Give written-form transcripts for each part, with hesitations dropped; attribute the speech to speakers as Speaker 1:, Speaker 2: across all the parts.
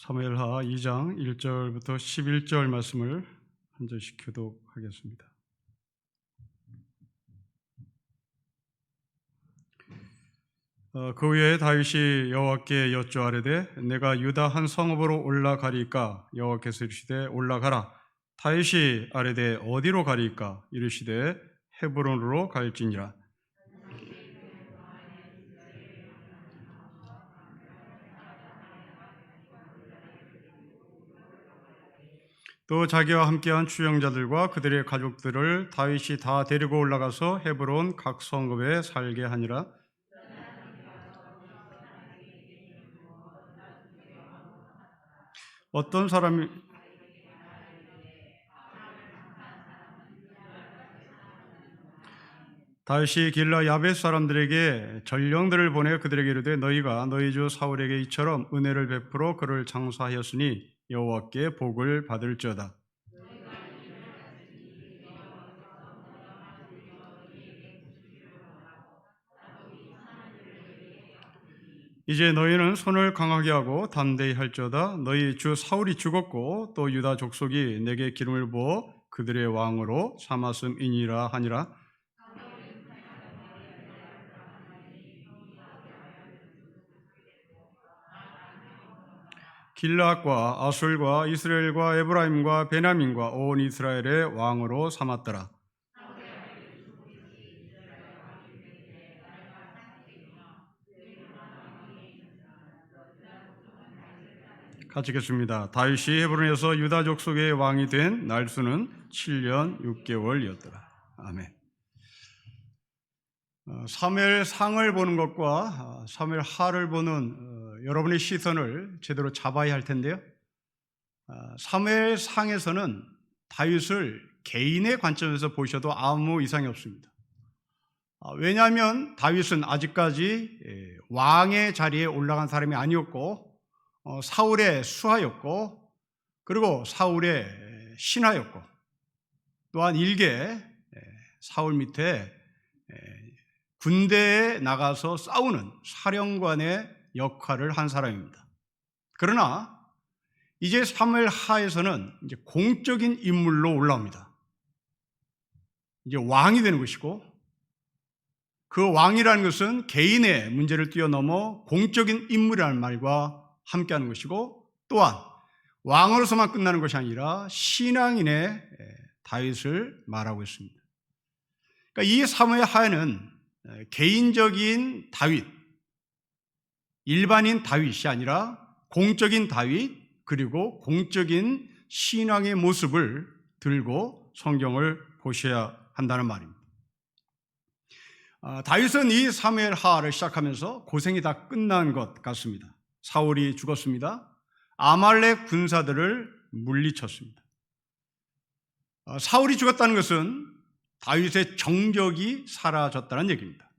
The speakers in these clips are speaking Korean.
Speaker 1: 사무엘하 2장 1절부터 11절 말씀을 한 절씩 교독하겠습니다. 그 후에 다윗이 여호와께 여쭈아뢰되 내가 유다 한 성읍으로 올라가리까? 여호와께서 이르시되 올라가라. 다윗이 아뢰되 어디로 가리까? 이르시되 헤브론으로 갈지니라. 또 자기와 함께한 추영자들과 그들의 가족들을 다윗이 다 데리고 올라가서 헤브론 각 성읍에 살게 하니라. 어떤 사람이 다윗이 길라 야벳 사람들에게 전령들을 보내 그들에게 이르되 너희가 너희 주 사울에게 이처럼 은혜를 베풀어 그를 장사하였으니 여호와께 복을 받을지어다. 이제 너희는 손을 강하게 하고 담대히 할지어다. 너희 주 사울이 죽었고 또 유다 족속이 내게 기름을 부어 그들의 왕으로 삼았음이니라 하니라. 길앗과 아술과 이스라엘과 에브라임과 베냐민과 온 이스라엘의 왕으로 삼았더라. 같이 읽겠습니다. 다윗이 헤브론에서 유다 족속의 왕이 된 날수는 7년 6개월이었더라. 아멘. 사무엘상을 보는 것과 사무엘하를 보는 여러분의 시선을 제대로 잡아야 할 텐데요. 사무엘상에서는 다윗을 개인의 관점에서 보셔도 아무 이상이 없습니다. 왜냐하면 다윗은 아직까지 왕의 자리에 올라간 사람이 아니었고 사울의 수하였고 그리고 사울의 신하였고 또한 일개 사울 밑에 군대에 나가서 싸우는 사령관의 역할을 한 사람입니다. 그러나 이제 사무엘하에서는 이제 공적인 인물로 올라옵니다. 이제 왕이 되는 것이고 그 왕이라는 것은 개인의 문제를 뛰어넘어 공적인 인물이라는 말과 함께하는 것이고 또한 왕으로서만 끝나는 것이 아니라 신앙인의 다윗을 말하고 있습니다. 그러니까 이 사무엘하에는 개인적인 다윗, 일반인 다윗이 아니라 공적인 다윗 그리고 공적인 신앙의 모습을 들고 성경을 보셔야 한다는 말입니다. 다윗은 이 사무엘하를 시작하면서 고생이 다 끝난 것 같습니다. 사울이 죽었습니다. 아말렉 군사들을 물리쳤습니다. 사울이 죽었다는 것은 다윗의 정적이 사라졌다는 얘기입니다.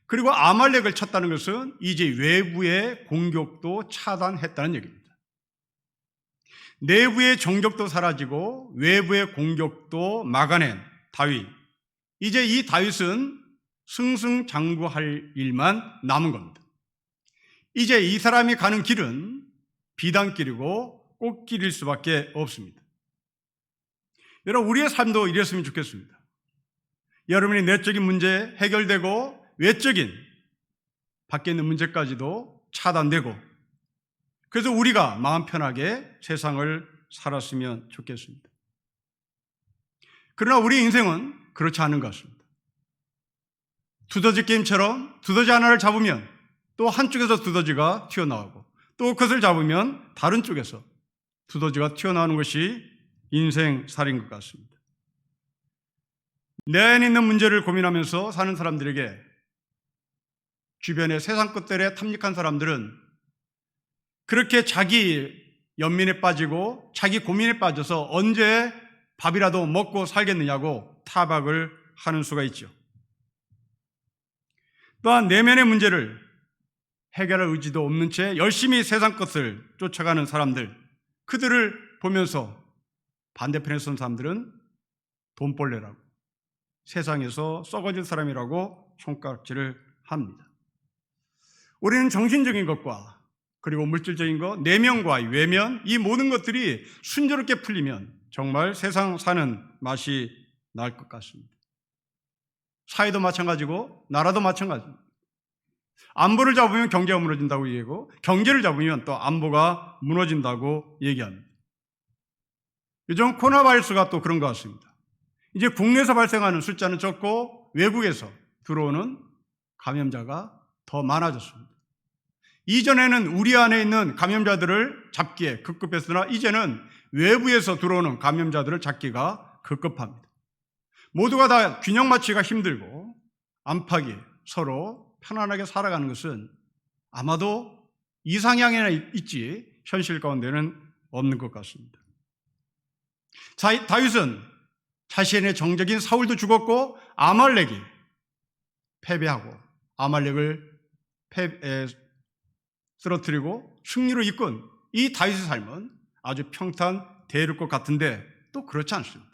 Speaker 1: 그리고 아말렉을 쳤다는 것은 이제 외부의 공격도 차단했다는 얘기입니다. 내부의 정적도 사라지고 외부의 공격도 막아낸 다윗. 이제 이 다윗은 승승장구할 일만 남은 겁니다. 이제 이 사람이 가는 길은 비단길이고 꽃길일 수밖에 없습니다. 여러분, 우리의 삶도 이랬으면 좋겠습니다. 여러분의 내적인 문제 해결되고 외적인 밖에 있는 문제까지도 차단되고 그래서 우리가 마음 편하게 세상을 살았으면 좋겠습니다. 그러나 우리 인생은 그렇지 않은 것 같습니다. 두더지 게임처럼 두더지 하나를 잡으면 또 한쪽에서 두더지가 튀어나오고 또 그것을 잡으면 다른 쪽에서 두더지가 튀어나오는 것이 인생살인 것 같습니다. 내 안에 있는 문제를 고민하면서 사는 사람들에게 주변의 세상 것들에 탐닉한 사람들은 그렇게 자기 연민에 빠지고 자기 고민에 빠져서 언제 밥이라도 먹고 살겠느냐고 타박을 하는 수가 있죠. 또한 내면의 문제를 해결할 의지도 없는 채 열심히 세상 것을 쫓아가는 사람들, 그들을 보면서 반대편에 선 사람들은 돈벌레라고 세상에서 썩어질 사람이라고 손가락질을 합니다. 우리는 정신적인 것과 그리고 물질적인 것, 내면과의 외면, 이 모든 것들이 순조롭게 풀리면 정말 세상 사는 맛이 날 것 같습니다. 사회도 마찬가지고 나라도 마찬가지입니다. 안보를 잡으면 경제가 무너진다고 얘기하고 경제를 잡으면 또 안보가 무너진다고 얘기합니다. 요즘 코로나 바이러스가 또 그런 것 같습니다. 이제 국내에서 발생하는 숫자는 적고 외국에서 들어오는 감염자가 더 많아졌습니다. 이전에는 우리 안에 있는 감염자들을 잡기에 급급했으나 이제는 외부에서 들어오는 감염자들을 잡기가 급급합니다. 모두가 다 균형 맞추기가 힘들고 안팎이 서로 편안하게 살아가는 것은 아마도 이상향에나 있지 현실 가운데는 없는 것 같습니다. 다윗은 자신의 정적인 사울도 죽었고 아말렉이 패배하고 아말렉을 쓰러뜨리고 승리로 이끈 이 다윗의 삶은 아주 평탄대로일 것 같은데 또 그렇지 않습니다.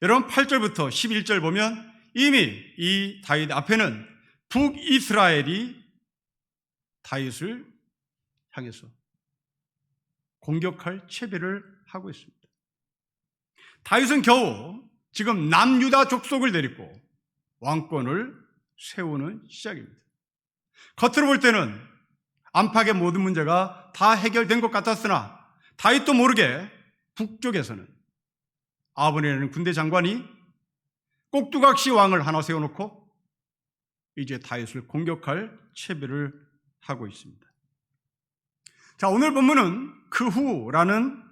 Speaker 1: 여러분 8절부터 11절 보면 이미 이 다윗 앞에는 북이스라엘이 다윗을 향해서 공격할 채비를 하고 있습니다. 다윗은 겨우 지금 남유다 족속을 데리고 왕권을 세우는 시작입니다. 겉으로 볼 때는 안팎의 모든 문제가 다 해결된 것 같았으나 다윗도 모르게 북쪽에서는 아브넬이라는 군대 장관이 꼭두각시 왕을 하나 세워놓고 이제 다윗을 공격할 채비를 하고 있습니다. 자, 오늘 본문은 그 후라는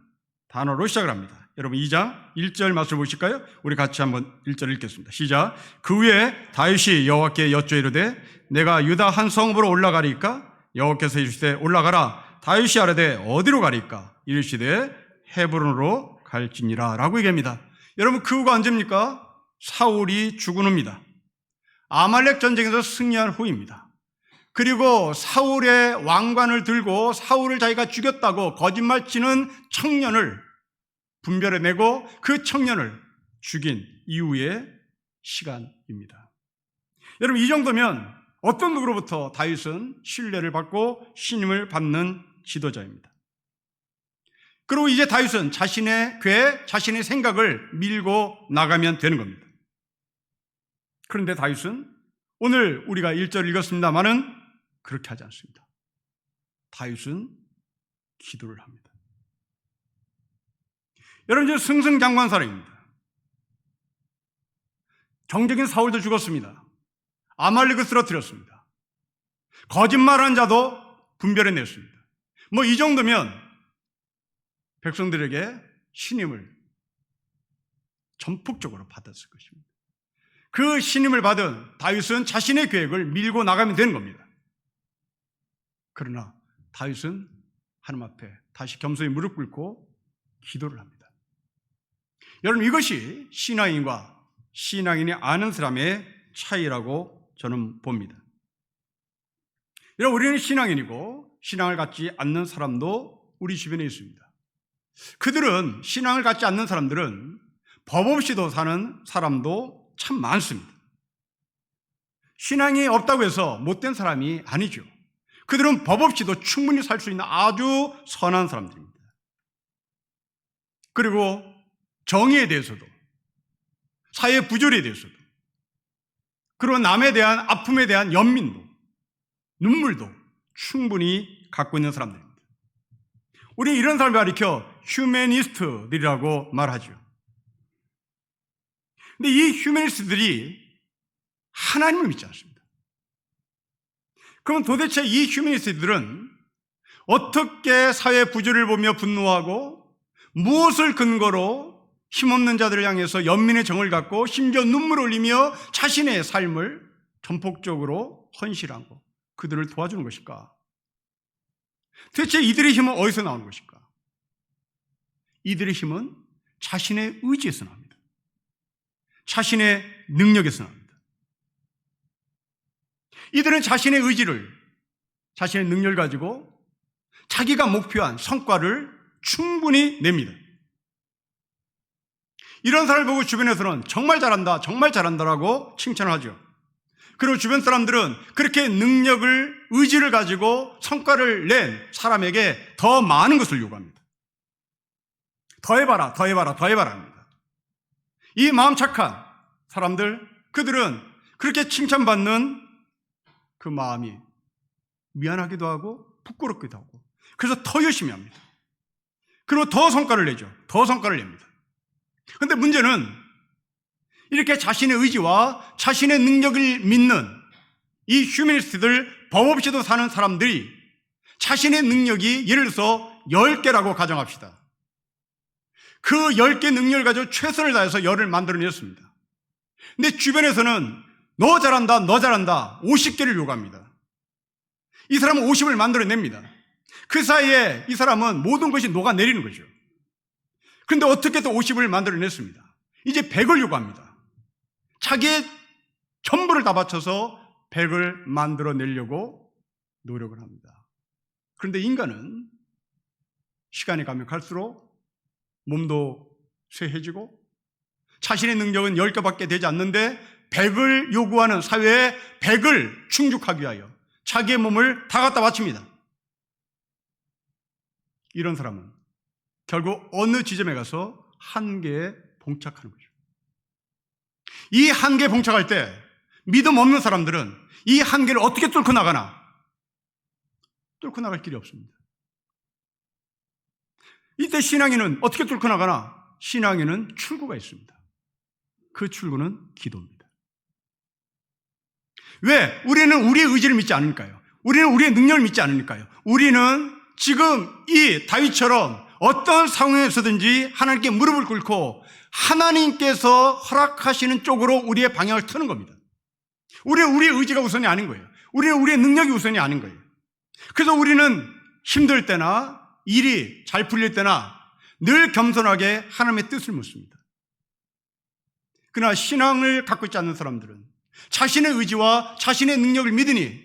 Speaker 1: 단어로 시작을 합니다. 여러분 2장 1절 말씀을 보실까요? 우리 같이 한번 1절 읽겠습니다. 시작. 그 후에 다윗이 여호와께 여쭈이르되 내가 유다 한 성읍으로 올라가리까? 여호와께서 이르시되 올라가라. 다윗이 아뢰되 어디로 가리까? 이르시되 헤브론으로 갈지니라 라고 얘기합니다. 여러분 그 후가 언제입니까? 사울이 죽은 후입니다. 아말렉 전쟁에서 승리한 후입니다. 그리고 사울의 왕관을 들고 사울을 자기가 죽였다고 거짓말치는 청년을 분별해내고 그 청년을 죽인 이후의 시간입니다. 여러분 이 정도면 어떤 누구로부터 다윗은 신뢰를 받고 신임을 받는 지도자입니다. 그리고 이제 다윗은 자신의 궤, 자신의 생각을 밀고 나가면 되는 겁니다. 그런데 다윗은 오늘 우리가 1절 읽었습니다마는 그렇게 하지 않습니다. 다윗은 기도를 합니다. 여러분 이제 승승장구한 사람입니다. 정적인 사울도 죽었습니다. 아말렉을 쓰러뜨렸습니다. 거짓말하는 자도 분별해냈습니다. 뭐 이 정도면 백성들에게 신임을 전폭적으로 받았을 것입니다. 그 신임을 받은 다윗은 자신의 계획을 밀고 나가면 되는 겁니다. 그러나 다윗은 하나님 앞에 다시 겸손히 무릎 꿇고 기도를 합니다. 여러분 이것이 신앙인과 신앙인이 아는 사람의 차이라고 저는 봅니다. 여러분 우리는 신앙인이고 신앙을 갖지 않는 사람도 우리 주변에 있습니다. 그들은 신앙을 갖지 않는 사람들은 법 없이도 사는 사람도 참 많습니다. 신앙이 없다고 해서 못된 사람이 아니죠. 그들은 법 없이도 충분히 살 수 있는 아주 선한 사람들입니다. 그리고 정의에 대해서도 사회 부조리에 대해서도 그리고 남에 대한 아픔에 대한 연민도 눈물도 충분히 갖고 있는 사람들입니다. 우리는 이런 사람을 가리켜 휴머니스트들이라고 말하죠. 근데 이 휴머니스트들이 하나님을 믿지 않습니다. 그럼 도대체 이 휴머니스트들은 어떻게 사회 부조리를 보며 분노하고 무엇을 근거로 힘없는 자들을 향해서 연민의 정을 갖고 심지어 눈물을 흘리며 자신의 삶을 전폭적으로 헌신하고 그들을 도와주는 것일까? 대체 이들의 힘은 어디서 나오는 것일까? 이들의 힘은 자신의 의지에서 나옵니다. 자신의 능력에서 나옵니다. 이들은 자신의 의지를, 자신의 능력을 가지고 자기가 목표한 성과를 충분히 냅니다. 이런 사람을 보고 주변에서는 정말 잘한다, 정말 잘한다라고 칭찬을 하죠. 그리고 주변 사람들은 그렇게 능력을, 의지를 가지고 성과를 낸 사람에게 더 많은 것을 요구합니다. 더해봐라, 더해봐라, 더해봐라 합니다. 이 마음 착한 사람들, 그들은 그렇게 칭찬받는 그 마음이 미안하기도 하고 부끄럽기도 하고, 그래서 더 열심히 합니다. 그리고 더 성과를 내죠. 더 성과를 냅니다. 그런데 문제는 이렇게 자신의 의지와 자신의 능력을 믿는 이 휴머니스트들, 법 없이도 사는 사람들이 자신의 능력이 예를 들어서 10개라고 가정합시다. 그 10개 능력을 가지고 최선을 다해서 열을 만들어냈습니다. 근데 주변에서는 너 잘한다, 너 잘한다 50개를 요구합니다. 이 사람은 50을 만들어냅니다. 그 사이에 이 사람은 모든 것이 녹아내리는 거죠. 그런데 어떻게든 50을 만들어냈습니다. 이제 100을 요구합니다. 자기의 전부를 다 바쳐서 100을 만들어내려고 노력을 합니다. 그런데 인간은 시간이 가면 갈수록 몸도 쇠해지고 자신의 능력은 10개밖에 되지 않는데 100을 요구하는 사회에 100을 충족하기 위하여 자기의 몸을 다 갖다 바칩니다. 이런 사람은 결국 어느 지점에 가서 한계에 봉착하는 거죠. 이 한계에 봉착할 때 믿음 없는 사람들은 이 한계를 어떻게 뚫고 나가나? 뚫고 나갈 길이 없습니다. 이때 신앙인은 어떻게 뚫고 나가나? 신앙인은 출구가 있습니다. 그 출구는 기도입니다. 왜? 우리는 우리의 의지를 믿지 않을까요? 우리는 우리의 능력을 믿지 않을까요? 우리는 지금 이 다윗처럼 어떤 상황에서든지 하나님께 무릎을 꿇고 하나님께서 허락하시는 쪽으로 우리의 방향을 트는 겁니다. 우리는 우리의 의지가 우선이 아닌 거예요. 우리는 우리의 능력이 우선이 아닌 거예요. 그래서 우리는 힘들 때나 일이 잘 풀릴 때나 늘 겸손하게 하나님의 뜻을 묻습니다. 그러나 신앙을 갖고 있지 않는 사람들은 자신의 의지와 자신의 능력을 믿으니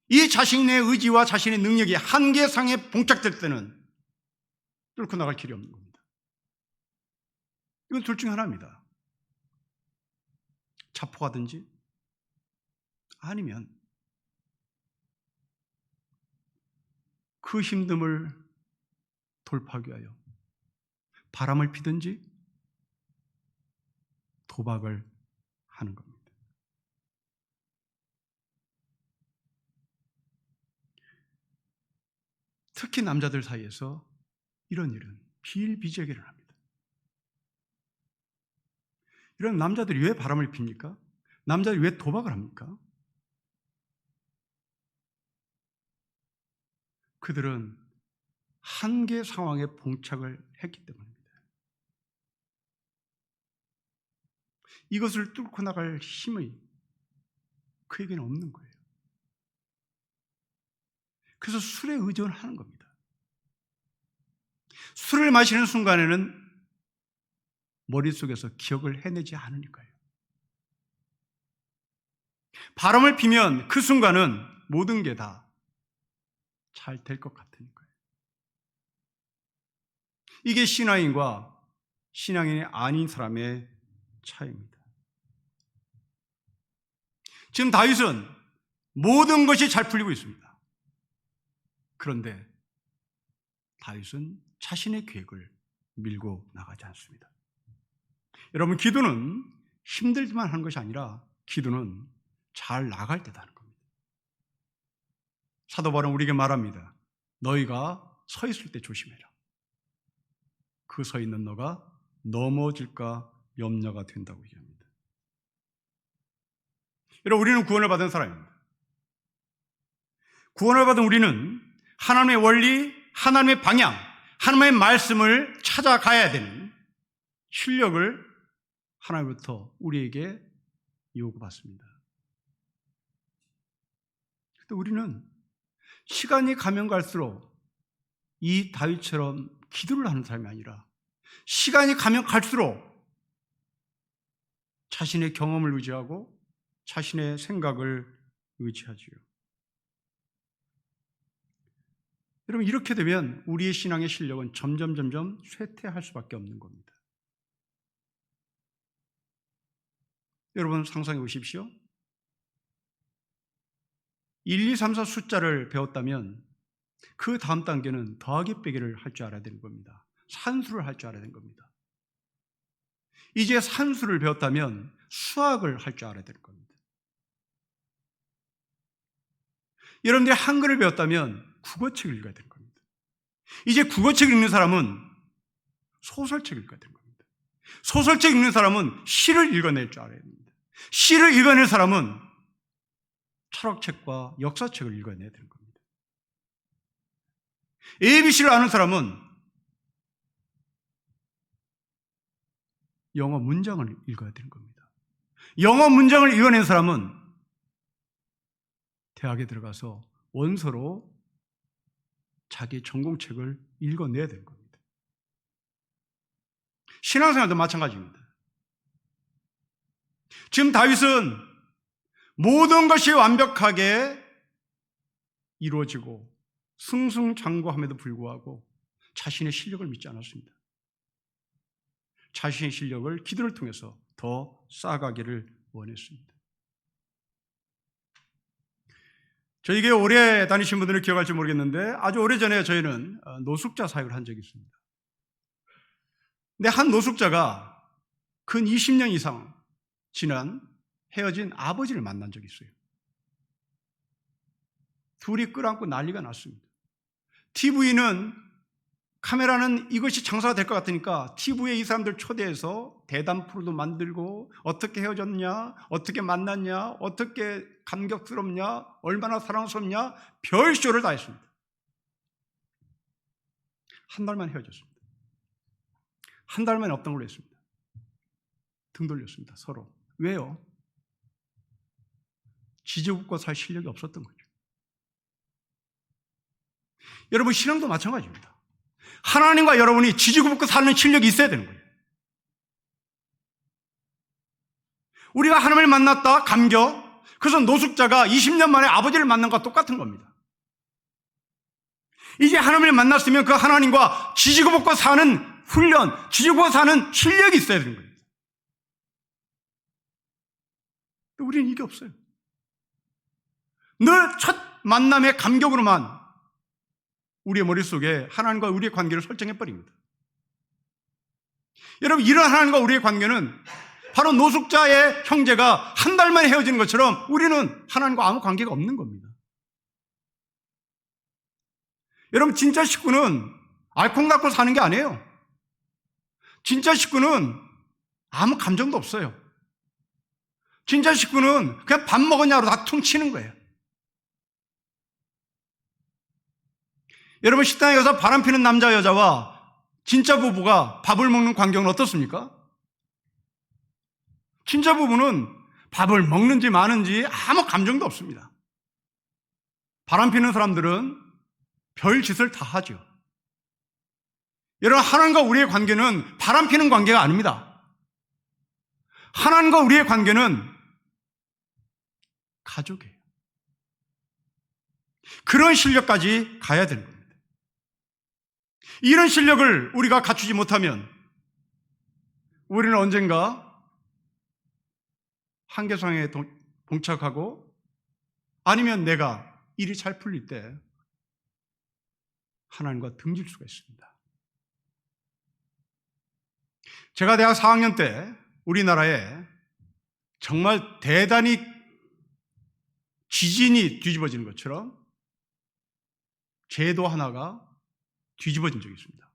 Speaker 1: 이 자신의 의지와 자신의 능력이 한계상에 봉착될 때는 뚫고 나갈 길이 없는 겁니다. 이건 둘 중 하나입니다. 자포하든지 아니면 그 힘듦을 돌파하기 위하여 바람을 피든지 도박을 하는 겁니다. 특히 남자들 사이에서 이런 일은 비일비재하게 일어납니다. 이런 남자들이 왜 바람을 핍니까? 남자들이 왜 도박을 합니까? 그들은 한계 상황에 봉착을 했기 때문입니다. 이것을 뚫고 나갈 힘이 그에게는 없는 거예요. 그래서 술에 의존을 하는 겁니다. 술을 마시는 순간에는 머릿속에서 기억을 해내지 않으니까요. 바람을 피면 그 순간은 모든 게 다 잘 될 것 같으니까요. 이게 신앙인과 신앙인이 아닌 사람의 차이입니다. 지금 다윗은 모든 것이 잘 풀리고 있습니다. 그런데 다윗은 자신의 계획을 밀고 나가지 않습니다. 여러분, 기도는 힘들지만 하는 것이 아니라 기도는 잘 나갈 때다 하는 겁니다. 사도 바울은 우리에게 말합니다. 너희가 서 있을 때 조심해라. 그 서 있는 너가 넘어질까 염려가 된다고 얘기합니다. 여러분, 우리는 구원을 받은 사람입니다. 구원을 받은 우리는 하나님의 원리, 하나님의 방향, 하나님의 말씀을 찾아가야 되는 실력을 하나님부터 우리에게 요구받습니다. 그런데 우리는 시간이 가면 갈수록 이 다윗처럼 기도를 하는 사람이 아니라 시간이 가면 갈수록 자신의 경험을 의지하고 자신의 생각을 의지하지요. 여러분, 이렇게 되면 우리의 신앙의 실력은 점점 쇠퇴할 수밖에 없는 겁니다. 여러분, 상상해 보십시오. 1, 2, 3, 4 숫자를 배웠다면 그 다음 단계는 더하기 빼기를 할 줄 알아야 되는 겁니다. 산수를 할 줄 알아야 되는 겁니다. 이제 산수를 배웠다면 수학을 할 줄 알아야 되는 겁니다. 여러분들이 한글을 배웠다면 국어책을 읽어야 되는 겁니다. 이제 국어책 읽는 사람은 소설책을 읽어야 되는 겁니다. 소설책 읽는 사람은 시를 읽어낼 줄 알아야 됩니다. 시를 읽어낼 사람은 철학책과 역사책을 읽어내야 되는 겁니다. ABC를 아는 사람은 영어 문장을 읽어야 되는 겁니다. 영어 문장을 읽어낸 사람은 대학에 들어가서 원서로 자기 전공책을 읽어내야 되는 겁니다. 신앙생활도 마찬가지입니다. 지금 다윗은 모든 것이 완벽하게 이루어지고 승승장구함에도 불구하고 자신의 실력을 믿지 않았습니다. 자신의 실력을 기도를 통해서 더 쌓아가기를 원했습니다. 저에게 오래 다니신 분들은 기억할지 모르겠는데 아주 오래전에 저희는 노숙자 사역을 한 적이 있습니다. 근데 한 노숙자가 근 20년 이상 지난 헤어진 아버지를 만난 적이 있어요. 둘이 끌어안고 난리가 났습니다. TV는 카메라는 이것이 장사가 될 것 같으니까 TV에 이 사람들 초대해서 대담 프로도 만들고 어떻게 헤어졌냐, 어떻게 만났냐, 어떻게 감격스럽냐, 얼마나 사랑스럽냐 별쇼를 다 했습니다. 한 달만 헤어졌습니다. 한 달만 없던 걸로 했습니다. 등 돌렸습니다. 서로. 왜요? 지지고 살 실력이 없었던 거죠. 여러분 신앙도 마찬가지입니다. 하나님과 여러분이 지지고 사는 실력이 있어야 되는 거예요. 우리가 하나님을 만났다 감격. 그래서 노숙자가 20년 만에 아버지를 만난 것과 똑같은 겁니다. 이제 하나님을 만났으면 그 하나님과 지지고 사는 훈련, 지지고 사는 실력이 있어야 되는 거예요. 우리는 이게 없어요. 늘 첫 만남의 감격으로만 우리의 머릿속에 하나님과 우리의 관계를 설정해버립니다. 여러분 이런 하나님과 우리의 관계는 바로 노숙자의 형제가 한 달 만에 헤어지는 것처럼 우리는 하나님과 아무 관계가 없는 겁니다. 여러분 진짜 식구는 알콩달콩 사는 게 아니에요. 진짜 식구는 아무 감정도 없어요. 진짜 식구는 그냥 밥 먹었냐로 다 퉁치는 거예요. 여러분 식당에 가서 바람피는 남자 여자와 진짜 부부가 밥을 먹는 광경은 어떻습니까? 진짜 부부는 밥을 먹는지 마는지 아무 감정도 없습니다. 바람피는 사람들은 별 짓을 다 하죠. 여러분 하나님과 우리의 관계는 바람피는 관계가 아닙니다. 하나님과 우리의 관계는 가족이에요. 그런 실력까지 가야 되는 겁니다. 이런 실력을 우리가 갖추지 못하면 우리는 언젠가 한계상에 봉착하고 아니면 내가 일이 잘 풀릴 때 하나님과 등질 수가 있습니다. 제가 대학 4학년 때 우리나라에 정말 대단히 지진이 뒤집어지는 것처럼 제도 하나가 뒤집어진 적이 있습니다.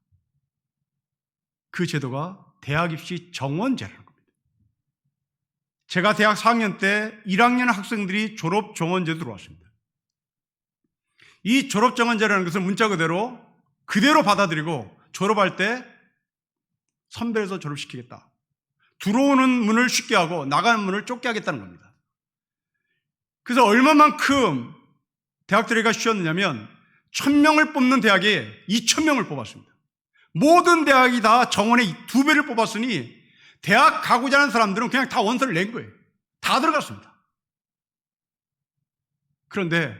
Speaker 1: 그 제도가 대학 입시 정원제라는 겁니다. 제가 대학 4학년 때 1학년 학생들이 졸업 정원제도 들어왔습니다. 이 졸업 정원제라는 것은 문자 그대로 받아들이고 졸업할 때 선별해서 졸업시키겠다. 들어오는 문을 쉽게 하고 나가는 문을 좁게 하겠다는 겁니다. 그래서 얼마만큼 대학들이가 쉬웠느냐면 1000명을 뽑는 대학에 2000명을 뽑았습니다. 모든 대학이 다 정원의 2배를 뽑았으니 대학 가고자 하는 사람들은 그냥 다 원서를 낸 거예요. 다 들어갔습니다. 그런데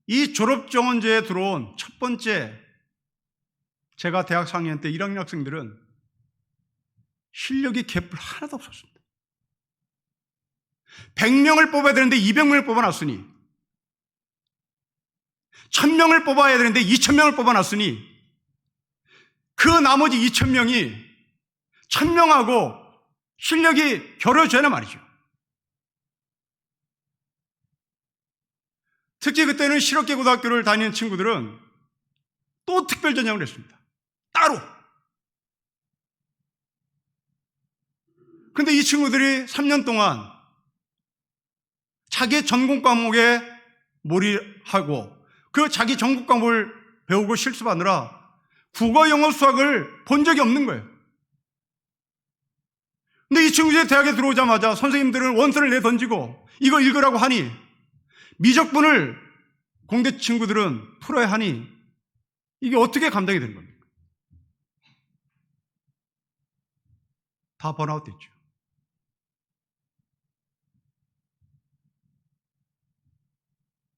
Speaker 1: 이 졸업정원제에 들어온 첫 번째 제가 대학 4학년 때 1학년 학생들은 실력이 개뿔 하나도 없었습니다. 100명을 뽑아야 되는데 200명을 뽑아놨으니, 1000명을 뽑아야 되는데 2000명을 뽑아놨으니, 그 나머지 2000명이 1000명하고 실력이 겨뤄져야 말이죠. 특히 그때는 실업계 고등학교를 다니는 친구들은 또 특별 전형을 했습니다. 따로. 그런데 이 친구들이 3년 동안 자기 전공 과목에 몰입하고 그 자기 전공 과목을 배우고 실습하느라 국어, 영어, 수학을 본 적이 없는 거예요. 근데 이 친구들이 대학에 들어오자마자 선생님들은 원서를 내던지고 이거 읽으라고 하니, 미적분을 공대 친구들은 풀어야 하니, 이게 어떻게 감당이 되는 겁니까? 다 번아웃 됐죠.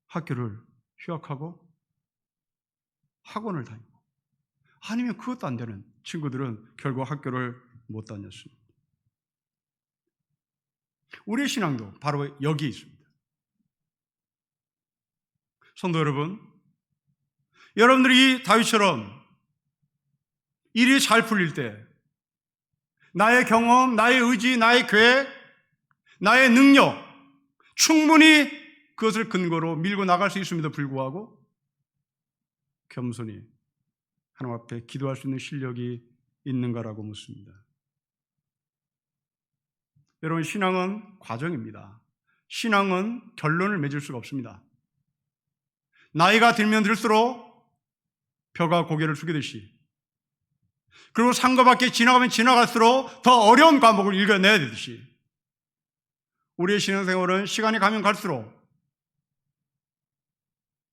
Speaker 1: 학교를 휴학하고 학원을 다니고, 아니면 그것도 안 되는 친구들은 결국 학교를 못 다녔습니다. 우리의 신앙도 바로 여기 있습니다. 성도 여러분, 여러분들이 다윗처럼 일이 잘 풀릴 때 나의 경험, 나의 의지, 나의 계획, 나의 능력, 충분히 그것을 근거로 밀고 나갈 수 있음에도 불구하고 겸손히 하나님 앞에 기도할 수 있는 실력이 있는가라고 묻습니다. 여러분, 신앙은 과정입니다. 신앙은 결론을 맺을 수가 없습니다. 나이가 들면 들수록 벼가 고개를 숙이듯이, 그리고 산과 밖에 지나가면 지나갈수록 더 어려운 과목을 읽어내야 되듯이, 우리의 신앙생활은 시간이 가면 갈수록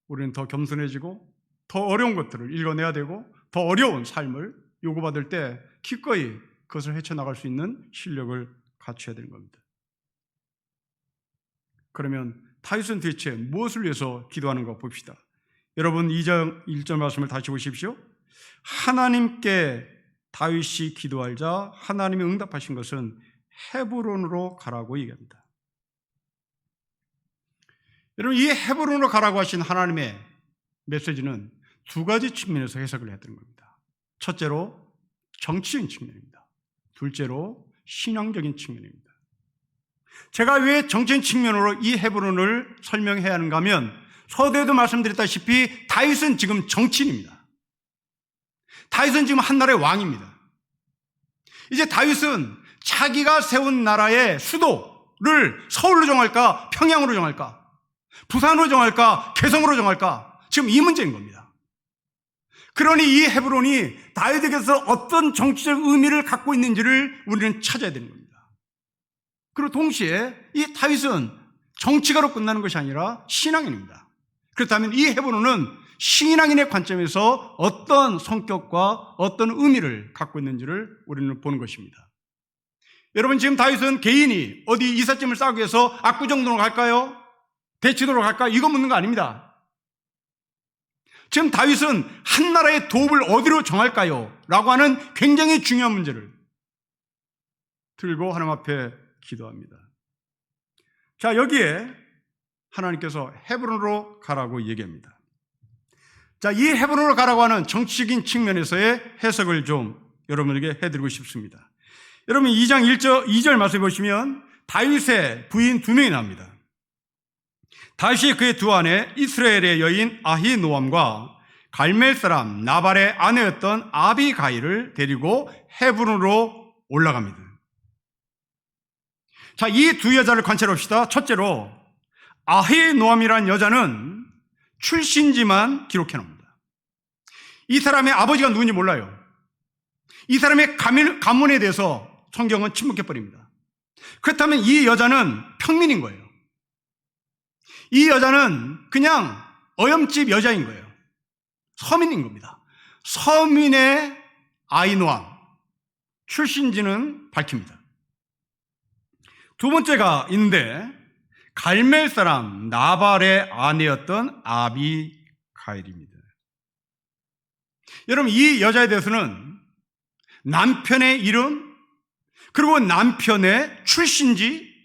Speaker 1: 우리는 더 겸손해지고 더 어려운 것들을 읽어내야 되고 더 어려운 삶을 요구받을 때 기꺼이 그것을 헤쳐나갈 수 있는 실력을 갖춰야 되는 겁니다. 그러면 다윗은 대체 무엇을 위해서 기도하는가 봅시다. 여러분, 2장 1절 말씀을 다시 보십시오. 하나님께 다윗이 기도하자 하나님이 응답하신 것은 헤브론으로 가라고 얘기합니다. 여러분, 이 헤브론으로 가라고 하신 하나님의 메시지는 두 가지 측면에서 해석을 해야 되는 겁니다. 첫째로 정치적인 측면입니다. 둘째로 신앙적인 측면입니다. 제가 왜 정치적인 측면으로 이 헤브론을 설명해야 하는가 하면, 서두에도 말씀드렸다시피 다윗은 지금 정치인입니다. 다윗은 지금 한 나라의 왕입니다. 이제 다윗은 자기가 세운 나라의 수도를 서울로 정할까, 평양으로 정할까, 부산으로 정할까, 개성으로 정할까, 지금 이 문제인 겁니다. 그러니 이 헤브론이 다윗에게서 어떤 정치적 의미를 갖고 있는지를 우리는 찾아야 되는 겁니다. 그리고 동시에 이 다윗은 정치가로 끝나는 것이 아니라 신앙인입니다. 그렇다면 이 헤브론은 신앙인의 관점에서 어떤 성격과 어떤 의미를 갖고 있는지를 우리는 보는 것입니다. 여러분, 지금 다윗은 개인이 어디 이삿짐을 싸기 위해서 압구정도로 갈까요? 대치도로 갈까요? 이거 묻는 거 아닙니다. 지금 다윗은 한 나라의 도읍을 어디로 정할까요? 라고 하는 굉장히 중요한 문제를 들고 하나님 앞에 기도합니다. 자, 여기에 하나님께서 헤브론으로 가라고 얘기합니다. 자, 이 헤브론으로 가라고 하는 정치적인 측면에서의 해석을 좀 여러분에게 해드리고 싶습니다. 여러분, 2장 2절 말씀 보시면 다윗의 부인 2명이 나옵니다. 다윗이 그의 두 아내 이스라엘의 여인 아히노암과 갈멜 사람 나발의 아내였던 아비가일을 데리고 헤브론으로 올라갑니다. 자, 이 두 여자를 관찰해 봅시다. 첫째로 아히노암이라는 여자는 출신지만 기록해 놉니다. 이 사람의 아버지가 누군지 몰라요. 이 사람의 가문에 대해서 성경은 침묵해 버립니다. 그렇다면 이 여자는 평민인 거예요. 이 여자는 그냥 어염집 여자인 거예요. 서민인 겁니다. 서민의 아히노암, 출신지는 밝힙니다. 두 번째가 있는데, 갈멜 사람 나발의 아내였던 아비가일입니다. 여러분, 이 여자에 대해서는 남편의 이름, 그리고 남편의 출신지,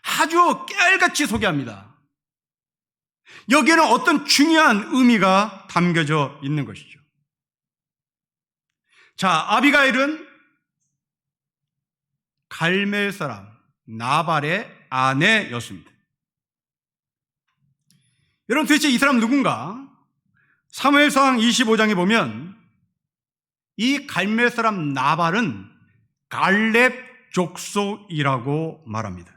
Speaker 1: 아주 깨알같이 소개합니다. 여기에는 어떤 중요한 의미가 담겨져 있는 것이죠. 자, 아비가일은 갈멜 사람 나발의 아내였습니다. 여러분, 도대체 이 사람 누군가? 사무엘상 25장에 보면 이 갈멜 사람 나발은 갈렙 족속이라고 말합니다.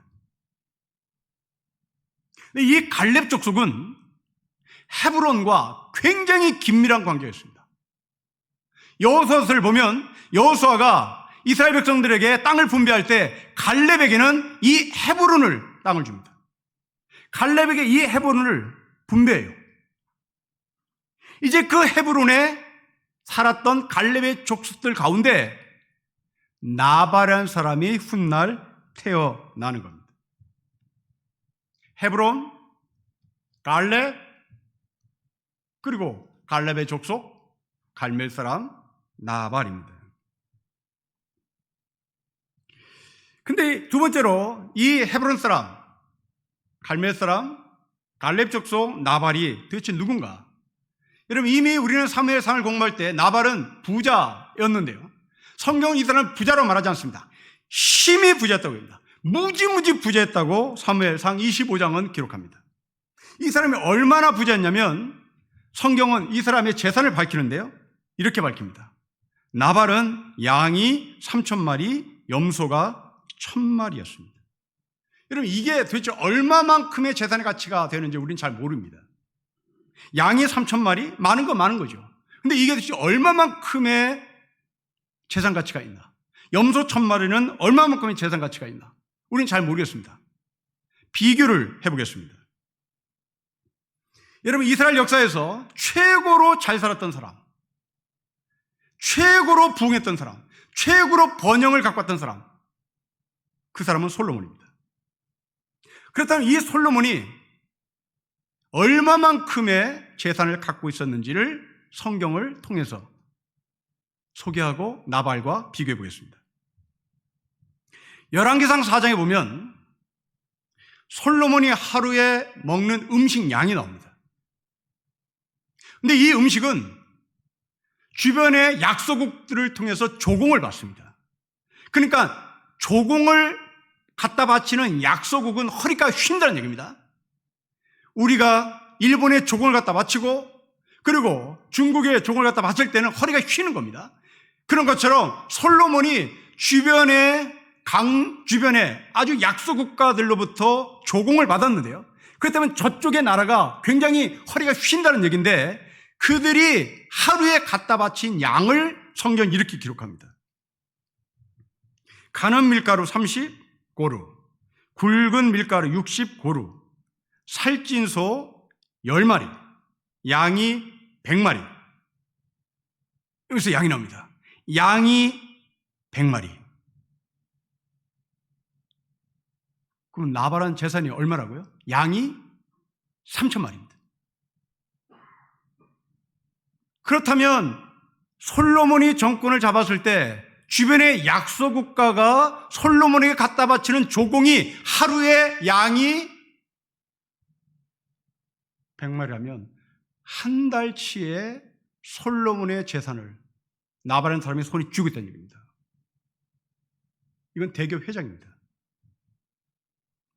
Speaker 1: 이 갈렙 족속은 헤브론과 굉장히 긴밀한 관계였습니다. 여호수아서를 보면 여호수아가 이스라엘 백성들에게 땅을 분배할 때 갈렙에게는 이 헤브론을 땅을 줍니다. 갈렙에게 이 헤브론을 분배해요. 이제 그 헤브론에 살았던 갈렙의 족속들 가운데 나발이라는 사람이 훗날 태어나는 겁니다. 헤브론, 갈렙, 그리고 갈렙의 족속 갈멜 사람 나발입니다. 근데 두 번째로 이 헤브론 사람, 갈멜 사람, 갈렙 족속 나발이 도대체 누군가? 여러분, 이미 우리는 사무엘상을 공부할 때 나발은 부자였는데요, 성경은 이 사람을 부자로 말하지 않습니다. 심히 부자였다고 합니다. 무지무지 부자였다고 사무엘상 25장은 기록합니다. 이 사람이 얼마나 부자였냐면 성경은 이 사람의 재산을 밝히는데요, 이렇게 밝힙니다. 나발은 양이 3,000마리, 염소가 1,000마리였습니다. 여러분, 이게 도대체 얼마만큼의 재산의 가치가 되는지 우리는 잘 모릅니다. 양이 3,000마리? 많은 건 많은 거죠. 근데 이게 도대체 얼마만큼의 재산 가치가 있나? 염소 1,000마리는 얼마만큼의 재산 가치가 있나? 우리는 잘 모르겠습니다. 비교를 해보겠습니다. 여러분, 이스라엘 역사에서 최고로 잘 살았던 사람, 최고로 부흥했던 사람, 최고로 번영을 갖고 왔던 사람, 그 사람은 솔로몬입니다. 그렇다면 이 솔로몬이 얼마만큼의 재산을 갖고 있었는지를 성경을 통해서 소개하고 나발과 비교해 보겠습니다. 열왕기상 4장에 보면 솔로몬이 하루에 먹는 음식 양이 나옵니다. 근데 이 음식은 주변의 약소국들을 통해서 조공을 받습니다. 그러니까 조공을 갖다 바치는 약소국은 허리가 휜다는 얘기입니다. 우리가 일본에 조공을 갖다 바치고 그리고 중국에 조공을 갖다 바칠 때는 허리가 휘는 겁니다. 그런 것처럼 솔로몬이 강 주변에 아주 약소국가들로부터 조공을 받았는데요, 그렇다면 저쪽의 나라가 굉장히 허리가 휜다는 얘기인데 그들이 하루에 갖다 바친 양을 성경이 이렇게 기록합니다. 가는 밀가루 30고루, 굵은 밀가루 60고루, 살찐 소 10마리, 양이 100마리. 여기서 양이 나옵니다. 양이 100마리. 그럼 나발한 재산이 얼마라고요? 양이 3,000마리입니다. 그렇다면 솔로몬이 정권을 잡았을 때 주변의 약소국가가 솔로몬에게 갖다 바치는 조공이 하루에 양이 100마리라면 한 달치의 솔로몬의 재산을 나발한 사람이 손이 쥐고 있다는 얘기입니다. 이건 대교 회장입니다.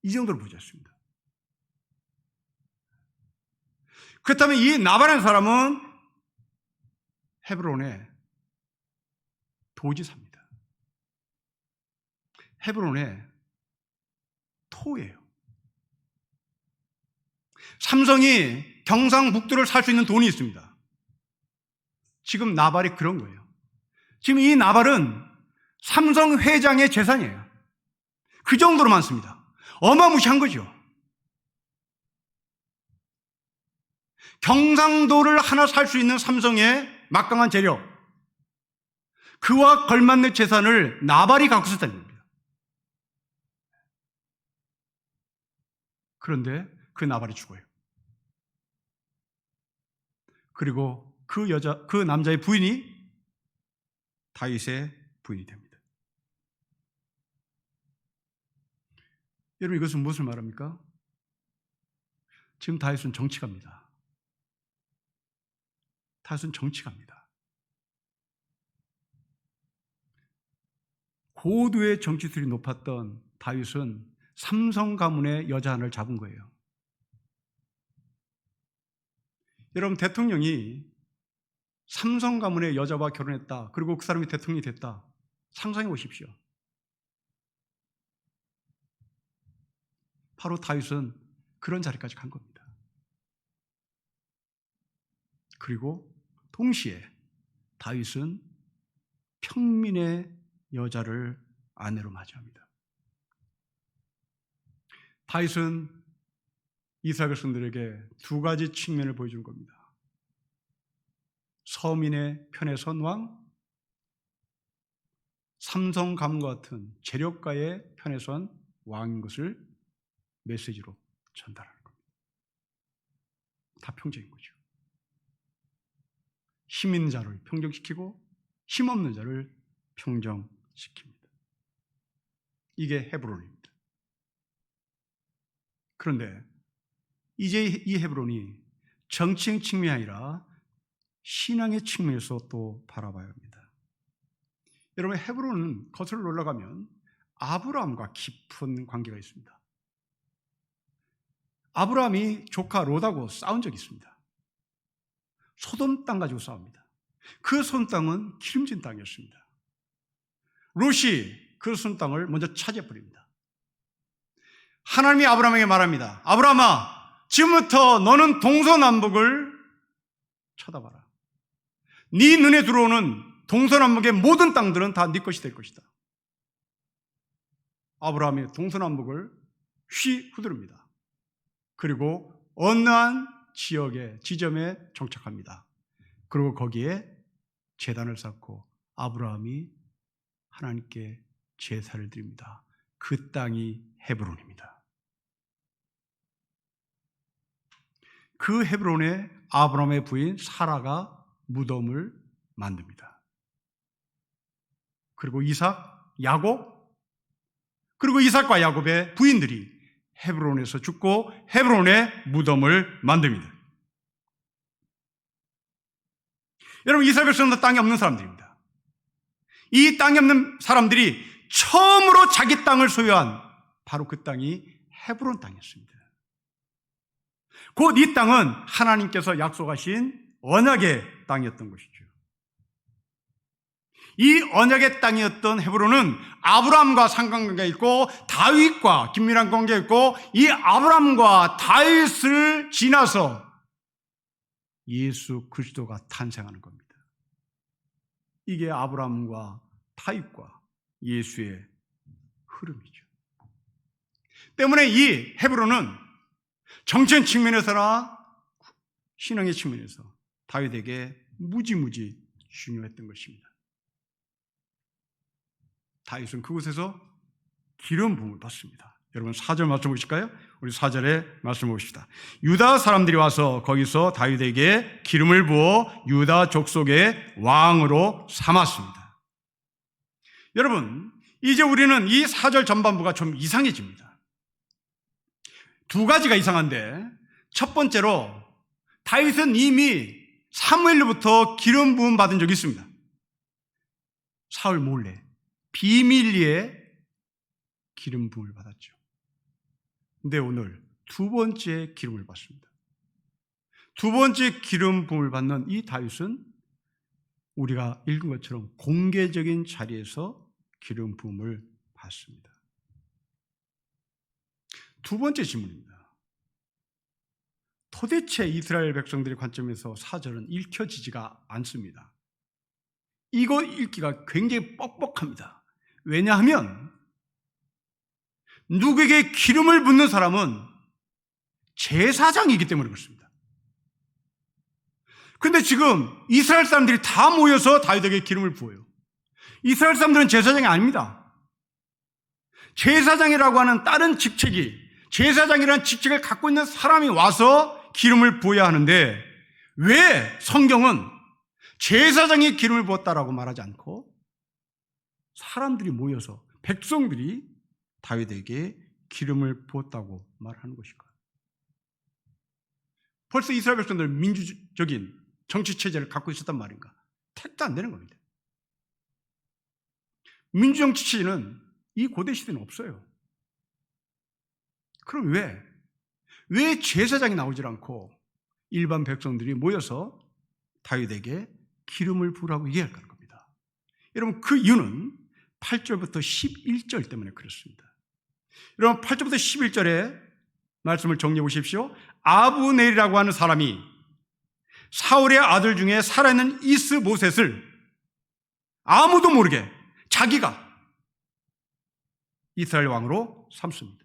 Speaker 1: 이 정도로 부자였습니다. 그렇다면 이 나발한 사람은 헤브론의 도지사입니다. 헤브론의 토예요. 삼성이 경상북도를 살 수 있는 돈이 있습니다. 지금 나발이 그런 거예요. 지금 이 나발은 삼성 회장의 재산이에요. 그 정도로 많습니다. 어마무시한 거죠. 경상도를 하나 살 수 있는 삼성의 막강한 재력, 그와 걸맞는 재산을 나발이 갖고 있었다는 겁니다. 그런데 그 나발이 죽어요. 그리고 그 남자의 부인이 다윗의 부인이 됩니다. 여러분, 이것은 무엇을 말합니까? 지금 다윗은 정치가입니다. 다윗은 정치가입니다. 고도의 정치술이 높았던 다윗은 삼성 가문의 여자 하나를 잡은 거예요. 여러분, 대통령이 삼성 가문의 여자와 결혼했다. 그리고 그 사람이 대통령이 됐다. 상상해 보십시오. 바로 다윗은 그런 자리까지 간 겁니다. 그리고 동시에 다윗은 평민의 여자를 아내로 맞이합니다. 다윗은 이스라엘 백성들에게 두 가지 측면을 보여준 겁니다. 서민의 편에 선 왕, 삼성 가문과 같은 재력가의 편에 선 왕인 것을 메시지로 전달하는 겁니다. 다 평정인 거죠. 힘 있는 자를 평정시키고 힘 없는 자를 평정시킵니다. 이게 헤브론입니다. 그런데 이제 이 헤브론이 정치적 측면이 아니라 신앙의 측면에서 또 바라봐야 합니다. 여러분, 헤브론은 거슬러 올라가면 아브라함과 깊은 관계가 있습니다. 아브라함이 조카 롯하고 싸운 적이 있습니다. 소돔 땅 가지고 싸웁니다. 그 소돔 땅은 기름진 땅이었습니다. 롯이 그 소돔 땅을 먼저 차지해버립니다. 하나님이 아브라함에게 말합니다. 아브라함아, 지금부터 너는 동서남북을 쳐다봐라. 네 눈에 들어오는 동서남북의 모든 땅들은 다 네 것이 될 것이다. 아브라함이 동서남북을 휘두릅니다. 그리고 어느 한 지역의 지점에 정착합니다. 그리고 거기에 제단을 쌓고 아브라함이 하나님께 제사를 드립니다. 그 땅이 헤브론입니다. 그 헤브론에 아브라함의 부인 사라가 무덤을 만듭니다. 그리고 이삭, 야곱, 그리고 이삭과 야곱의 부인들이 헤브론에서 죽고 헤브론에 무덤을 만듭니다. 여러분, 이스라엘 백성도 땅이 없는 사람들입니다. 이 땅이 없는 사람들이 처음으로 자기 땅을 소유한 바로 그 땅이 헤브론 땅이었습니다. 곧 이 땅은 하나님께서 약속하신 언약의 땅이었던 것이죠. 이 언약의 땅이었던 헤브론은 아브라함과 상관관계가 있고 다윗과 긴밀한 관계가 있고 이 아브라함과 다윗을 지나서 예수 그리스도가 탄생하는 겁니다. 이게 아브라함과 다윗과 예수의 흐름이죠. 때문에 이 헤브론은 정치적 측면에서나 신앙의 측면에서 다윗에게 무지무지 중요했던 것입니다. 다윗은 그곳에서 기름 부음을 받습니다. 여러분 4절 말씀 보실까요? 우리 4절에 말씀 봅시다. 유다 사람들이 와서 거기서 다윗에게 기름을 부어 유다 족속의 왕으로 삼았습니다. 여러분, 이제 우리는 이 4절 전반부가 좀 이상해집니다. 두 가지가 이상한데, 첫 번째로 다윗은 이미 사무엘로부터 기름 부음 받은 적이 있습니다. 사울 몰래 비밀리에 기름 부음을 받았죠. 근데 오늘 두 번째 기름을 받습니다. 두 번째 기름 부음을 받는 이 다윗은 우리가 읽은 것처럼 공개적인 자리에서 기름 부음을 받습니다. 두 번째 질문입니다. 도대체 이스라엘 백성들의 관점에서 4절은 읽혀지지가 않습니다. 이거 읽기가 굉장히 뻑뻑합니다. 왜냐하면 누구에게 기름을 붓는 사람은 제사장이기 때문에 그렇습니다. 그런데 지금 이스라엘 사람들이 다 모여서 다윗에게 기름을 부어요. 이스라엘 사람들은 제사장이 아닙니다. 제사장이라고 하는 다른 직책이, 제사장이라는 직책을 갖고 있는 사람이 와서 기름을 부어야 하는데 왜 성경은 제사장이 기름을 부었다라고 말하지 않고 사람들이 모여서, 백성들이 다윗에게 기름을 부었다고 말하는 것일까? 벌써 이스라엘 백성들 민주적인 정치 체제를 갖고 있었단 말인가? 택도 안 되는 겁니다. 민주정치 체제는 이 고대 시대는 없어요. 그럼 왜 제사장이 나오질 않고 일반 백성들이 모여서 다윗에게 기름을 부으라고 얘기할까 겁니다. 여러분, 그 이유는 8절부터 11절 때문에 그렇습니다. 여러분, 8절부터 11절에 말씀을 정리해 보십시오. 아브넬이라고 하는 사람이 사울의 아들 중에 살아있는 이스보셋을 아무도 모르게 자기가 이스라엘 왕으로 삼습니다.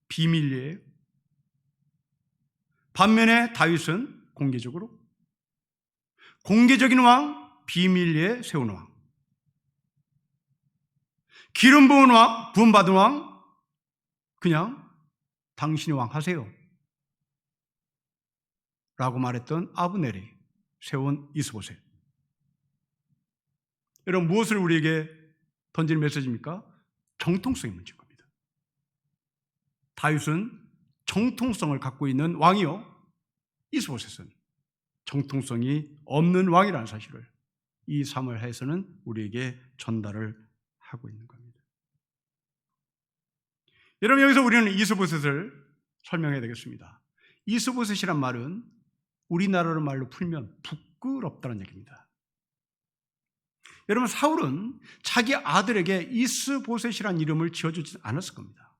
Speaker 1: 비밀리에요. 반면에 다윗은 공개적인 왕, 비밀리에 세운 왕, 기름 부은 왕, 부음 받은 왕, 그냥 당신이 왕 하세요 라고 말했던 아브넬이 세운 이스보셋. 여러분, 무엇을 우리에게 던지는 메시지입니까? 정통성의 문제인 겁니다. 다윗은 정통성을 갖고 있는 왕이요, 이스보셋은 정통성이 없는 왕이라는 사실을 이 사무엘하에서는 우리에게 전달을 하고 있는 겁니다. 여러분, 여기서 우리는 이스보셋을 설명해야 되겠습니다. 이스보셋이란 말은 우리나라로 말로 풀면 부끄럽다는 얘기입니다. 여러분, 사울은 자기 아들에게 이스보셋이라는 이름을 지어주지 않았을 겁니다.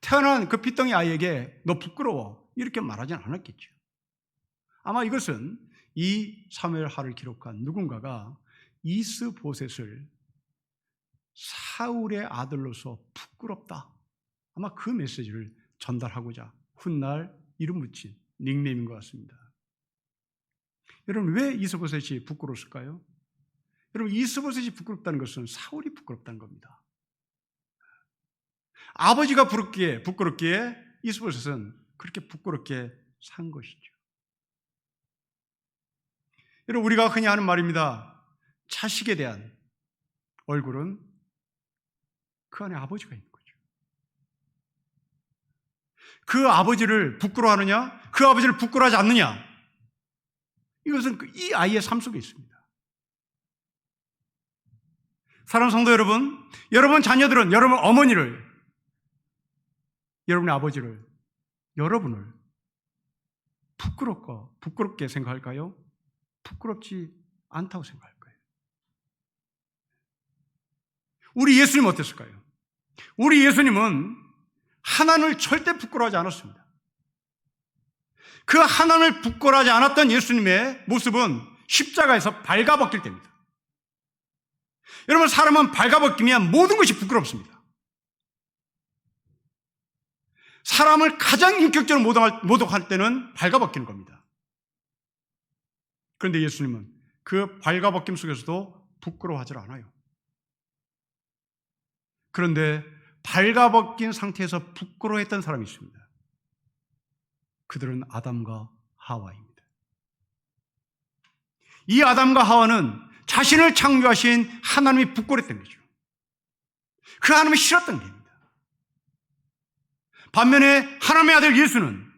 Speaker 1: 태어난 그 핏덩이 아이에게 너 부끄러워 이렇게 말하진 않았겠죠. 아마 이것은 이 사무엘하를 기록한 누군가가 이스보셋을 사울의 아들로서 부끄럽다, 아마 그 메시지를 전달하고자 훗날 이름 붙인 닉네임인 것 같습니다. 여러분, 왜 이스보셋이 부끄러웠을까요? 여러분, 이스보셋이 부끄럽다는 것은 사울이 부끄럽다는 겁니다. 아버지가 부끄럽기에 이스보셋은 그렇게 부끄럽게 산 것이죠. 여러분, 우리가 흔히 하는 말입니다. 자식에 대한 얼굴은 그 안에 아버지가 있는 거죠. 그 아버지를 부끄러워하느냐, 그 아버지를 부끄러워하지 않느냐, 이것은 이 아이의 삶 속에 있습니다. 사랑하는 성도 여러분, 여러분 자녀들은 여러분 어머니를, 여러분의 아버지를, 여러분을 부끄럽게 생각할까요? 부끄럽지 않다고 생각할 거예요. 우리 예수님 어땠을까요? 우리 예수님은 하나님을 절대 부끄러워하지 않았습니다. 그 하나님을 부끄러워하지 않았던 예수님의 모습은 십자가에서 발가벗길 때입니다. 여러분, 사람은 발가벗기면 모든 것이 부끄럽습니다. 사람을 가장 인격적으로 모독할 때는 발가벗기는 겁니다. 그런데 예수님은 그 발가벗김 속에서도 부끄러워하지 않아요. 그런데 발가벗긴 상태에서 부끄러워했던 사람이 있습니다. 그들은 아담과 하와입니다. 이 아담과 하와는 자신을 창조하신 하나님이 부끄러웠던 거죠. 그 하나님이 싫었던 겁니다. 반면에 하나님의 아들 예수는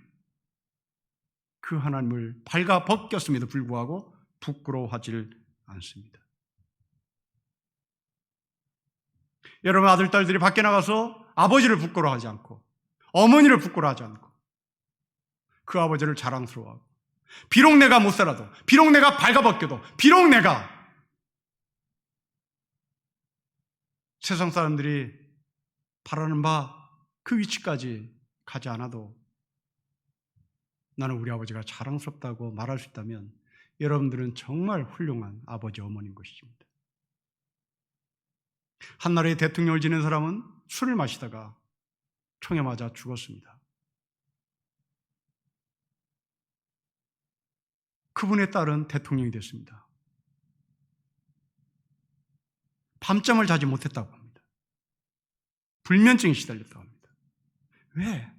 Speaker 1: 그 하나님을 발가벗겼음에도 불구하고 부끄러워하지 않습니다. 여러분, 아들, 딸들이 밖에 나가서 아버지를 부끄러워하지 않고 어머니를 부끄러워하지 않고 그 아버지를 자랑스러워하고, 비록 내가 못 살아도, 비록 내가 발가벗겨도, 비록 내가 세상 사람들이 바라는 바 그 위치까지 가지 않아도 나는 우리 아버지가 자랑스럽다고 말할 수 있다면 여러분들은 정말 훌륭한 아버지, 어머니인 것입니다. 한 나라의 대통령을 지낸 사람은 술을 마시다가 총에 맞아 죽었습니다. 그분의 딸은 대통령이 됐습니다. 밤잠을 자지 못했다고 합니다. 불면증에 시달렸다고 합니다. 왜?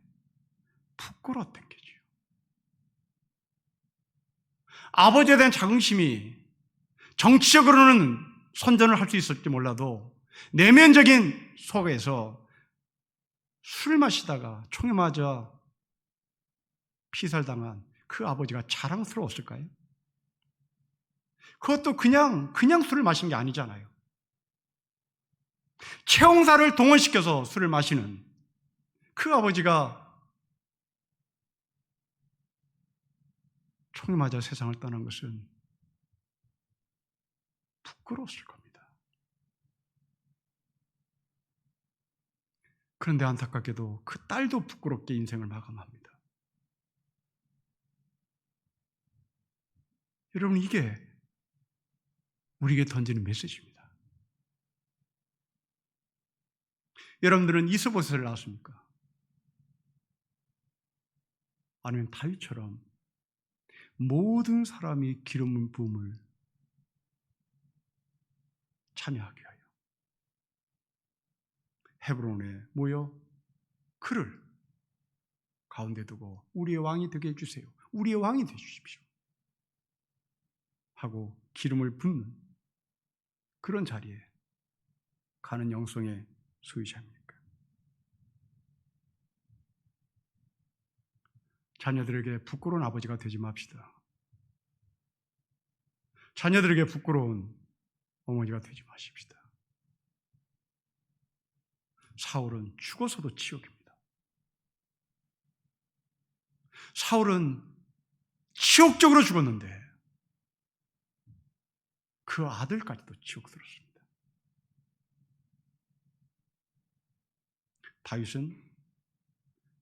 Speaker 1: 부끄러웠던 거죠. 아버지에 대한 자긍심이 정치적으로는 선전을 할 수 있을지 몰라도 내면적인 속에서 술 마시다가 총에 맞아 피살당한 그 아버지가 자랑스러웠을까요? 그것도 그냥 술을 마신 게 아니잖아요. 채용사를 동원시켜서 술을 마시는 그 아버지가 총에 맞아 세상을 떠난 것은 부끄러웠을 겁니다. 그런데 안타깝게도 그 딸도 부끄럽게 인생을 마감합니다. 여러분, 이게 우리에게 던지는 메시지입니다. 여러분들은 이스보셋을 낳았습니까? 아니면 다윗처럼 모든 사람이 기름 부음을 참여하게 하여 헤브론에 모여 그를 가운데 두고 우리의 왕이 되게 해주세요. 우리의 왕이 되주십시오. 하고 기름을 붓는 그런 자리에 가는 영성의 소유자입니까? 자녀들에게 부끄러운 아버지가 되지 맙시다. 자녀들에게 부끄러운 어머니가 되지 마십시다. 사울은 죽어서도 지옥입니다. 사울은 지옥적으로 죽었는데 그 아들까지도 지옥 들었습니다. 다윗은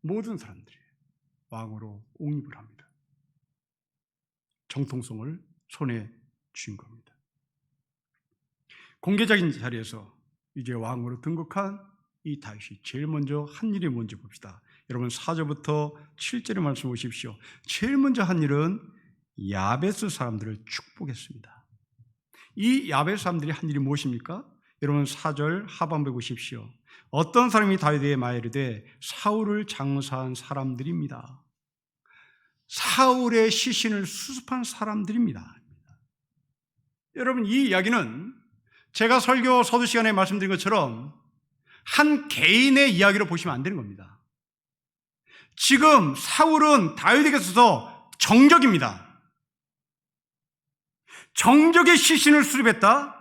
Speaker 1: 모든 사람들이 왕으로 옹립을 합니다. 정통성을 손에 쥔 겁니다. 공개적인 자리에서 이제 왕으로 등극한 이 다윗이 제일 먼저 한 일이 뭔지 봅시다. 여러분 4절부터 7절의 말씀 보십시오. 제일 먼저 한 일은 야베스 사람들을 축복했습니다. 이 야베스 사람들이 한 일이 무엇입니까? 여러분 4절 하반부에 보십시오. 어떤 사람이 다윗에게 말이르되 사울을 장사한 사람들입니다. 사울의 시신을 수습한 사람들입니다. 여러분, 이 이야기는 제가 설교 서두 시간에 말씀드린 것처럼 한 개인의 이야기로 보시면 안 되는 겁니다. 지금 사울은 다윗에게 있어서 정적입니다. 정적의 시신을 수습했다?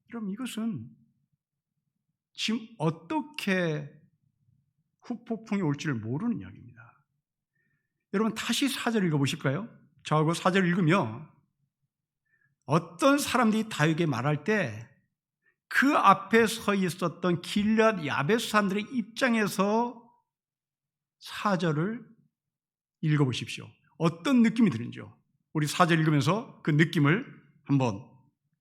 Speaker 1: 그럼 이것은 지금 어떻게 후폭풍이 올지를 모르는 이야기입니다. 여러분 다시 4절 읽어보실까요? 저하고 4절 읽으며 어떤 사람들이 다윗에게 말할 때 그 앞에 서 있었던 길앗 야베스 사람들의 입장에서 4절을 읽어보십시오. 어떤 느낌이 드는지요? 우리 4절 읽으면서 그 느낌을 한번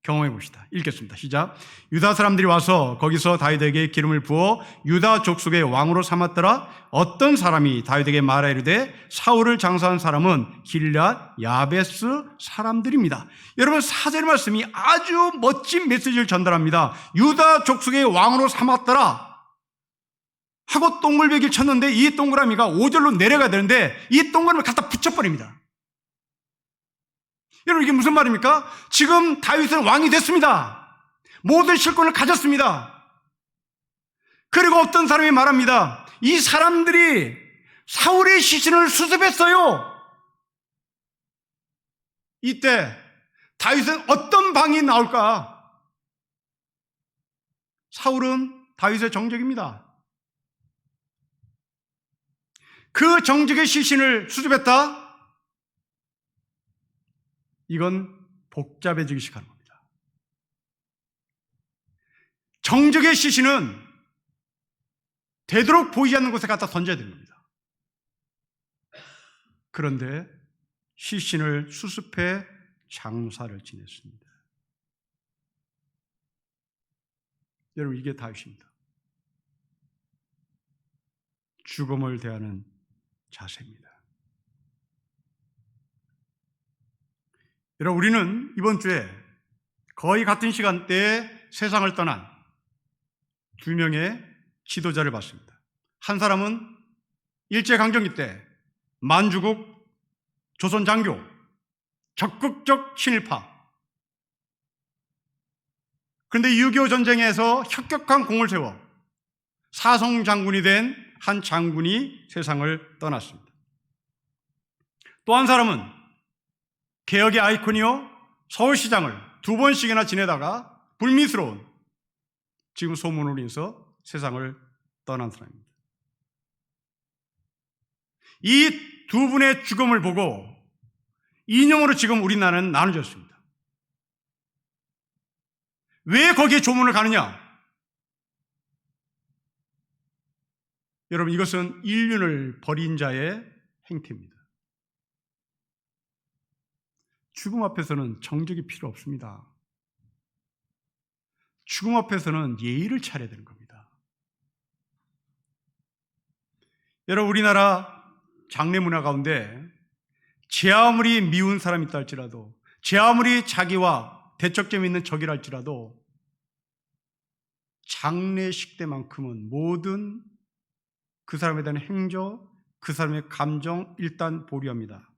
Speaker 1: 경험해 봅시다. 읽겠습니다. 시작. 유다 사람들이 와서 거기서 다윗에게 기름을 부어 유다 족속의 왕으로 삼았더라. 어떤 사람이 다윗에게 말하이르되 사울을 장사한 사람은 길앗 야베스 사람들입니다. 여러분 4절 말씀이 아주 멋진 메시지를 전달합니다. 유다 족속의 왕으로 삼았더라 하고 동글베기를 쳤는데 이 동그라미가 5절로 내려가야 되는데 이 동그라미를 갖다 붙여버립니다. 여러분 이게 무슨 말입니까? 지금 다윗은 왕이 됐습니다. 모든 실권을 가졌습니다. 그리고 어떤 사람이 말합니다. 이 사람들이 사울의 시신을 수습했어요. 이때 다윗은 어떤 방이 나올까? 사울은 다윗의 정적입니다. 그 정적의 시신을 수습했다? 이건 복잡해지기 시작하는 겁니다. 정적의 시신은 되도록 보이지 않는 곳에 갖다 던져야 되는 겁니다. 그런데 시신을 수습해 장사를 지냈습니다. 여러분 이게 다윗입니다. 죽음을 대하는 자세입니다. 여러분 우리는 이번 주에 거의 같은 시간대에 세상을 떠난 두 명의 지도자를 봤습니다. 한 사람은 일제강점기 때 만주국 조선장교 적극적 친일파, 그런데 6.25 전쟁에서 혁혁한 공을 세워 사성 장군이 된 한 장군이 세상을 떠났습니다. 또 한 사람은 개혁의 아이콘이요 서울시장을 2번씩이나 지내다가 불미스러운 지금 소문으로 인해서 세상을 떠난 사람입니다. 이 두 분의 죽음을 보고 이념으로 지금 우리나라는 나눠졌습니다. 왜 거기에 조문을 가느냐? 여러분, 이것은 인륜을 버린 자의 행태입니다. 죽음 앞에서는 정적이 필요 없습니다. 죽음 앞에서는 예의를 차려야 되는 겁니다. 여러분, 우리나라 장례 문화 가운데 제 아무리 미운 사람이 있다 할지라도, 제 아무리 자기와 대척점이 있는 적이라 할지라도 장례식 때만큼은 모든 그 사람에 대한 행적, 그 사람의 감정 일단 보류합니다.